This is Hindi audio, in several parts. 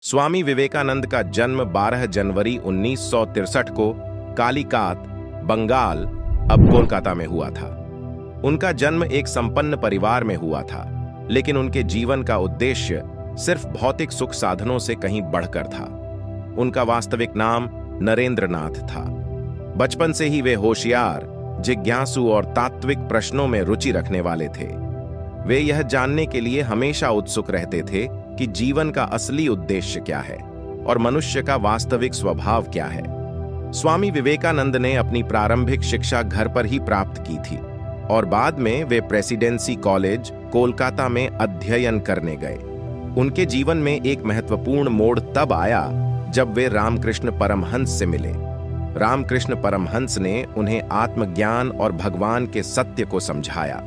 स्वामी विवेकानंद का जन्म 12 जनवरी 1963 को कालीकात, बंगाल, अब कोलकाता में हुआ था। उनका जन्म एक संपन्न परिवार में हुआ था, लेकिन उनके जीवन का उद्देश्य सिर्फ भौतिक सुख साधनों से कहीं बढ़कर था। उनका वास्तविक नाम नरेंद्र नाथ था। बचपन से ही वे होशियार, जिज्ञासु और तात्विक प्रश्नों में रुचि रखने वाले थे। वे यह जानने के लिए हमेशा उत्सुक रहते थे कि जीवन का असली उद्देश्य क्या है और मनुष्य का वास्तविक स्वभाव क्या है। स्वामी विवेकानंद ने अपनी प्रारंभिक शिक्षा घर पर ही प्राप्त की थी और बाद में वे प्रेसिडेंसी कॉलेज, कोलकाता में अध्ययन करने गए। उनके जीवन में एक महत्वपूर्ण मोड़ तब आया जब वे रामकृष्ण परमहंस से मिले। रामकृष्ण परमहंस ने उन्हें आत्मज्ञान और भगवान के सत्य को समझाया।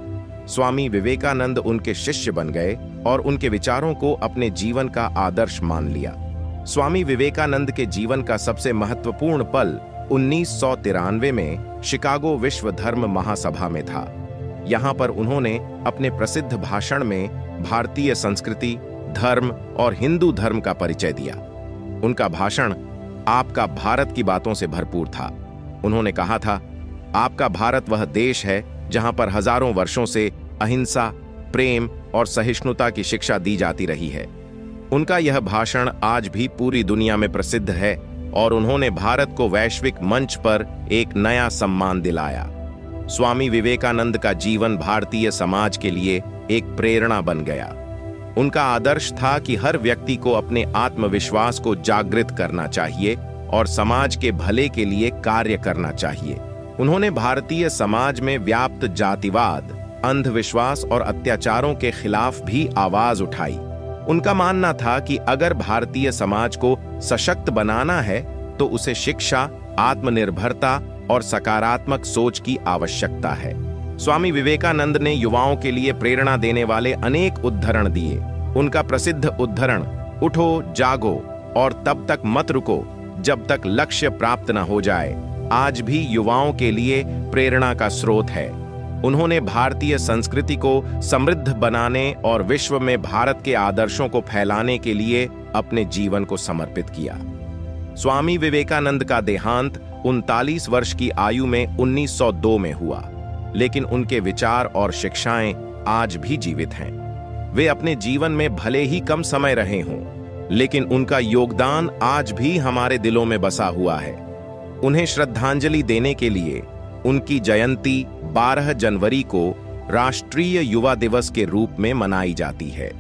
स्वामी विवेकानंद उनके शिष्य बन गए और उनके विचारों को अपने जीवन का आदर्श मान लिया। स्वामी विवेकानंद के जीवन का सबसे महत्वपूर्ण पल 1993 में शिकागो विश्व धर्म महासभा में था। यहां पर उन्होंने अपने प्रसिद्ध भाषण में भारतीय संस्कृति, धर्म और हिंदू धर्म का परिचय दिया। उनका भाषण आपका भारत की बातों से भरपूर था। उन्होंने कहा था, आपका भारत वह देश है जहां पर हजारों वर्षों से अहिंसा, प्रेम और सहिष्णुता की शिक्षा दी जाती रही है। उनका यह भाषण आज भी पूरी दुनिया में प्रसिद्ध है और उन्होंने भारत को वैश्विक मंच पर एक नया सम्मान दिलाया। स्वामी विवेकानंद का जीवन भारतीय समाज के लिए एक प्रेरणा बन गया। उनका आदर्श था कि हर व्यक्ति को अपने आत्मविश्वास को जागृत करना चाहिए और समाज के भले के लिए कार्य करना चाहिए। उन्होंने भारतीय समाज में व्याप्त जातिवाद, अंधविश्वास और अत्याचारों के खिलाफ भी आवाज उठाई। उनका मानना था कि अगर भारतीय समाज को सशक्त बनाना है तो उसे शिक्षा, आत्मनिर्भरता और सकारात्मक सोच की आवश्यकता है। स्वामी विवेकानंद ने युवाओं के लिए प्रेरणा देने वाले अनेक उद्धरण दिए। उनका प्रसिद्ध उद्धरण, उठो, जागो और तब तक मत रुको जब तक लक्ष्य प्राप्त न हो जाए, आज भी युवाओं के लिए प्रेरणा का स्रोत है। उन्होंने भारतीय संस्कृति को समृद्ध बनाने और विश्व में भारत के आदर्शों को फैलाने के लिए अपने जीवन को समर्पित किया। स्वामी विवेकानंद का देहांत 39 वर्ष की आयु में 1902 में हुआ, लेकिन उनके विचार और शिक्षाएं आज भी जीवित हैं। वे अपने जीवन में भले ही कम समय रहे हों, लेकिन उनका योगदान आज भी हमारे दिलों में बसा हुआ है। उन्हें श्रद्धांजलि देने के लिए उनकी जयंती 12 जनवरी को राष्ट्रीय युवा दिवस के रूप में मनाई जाती है।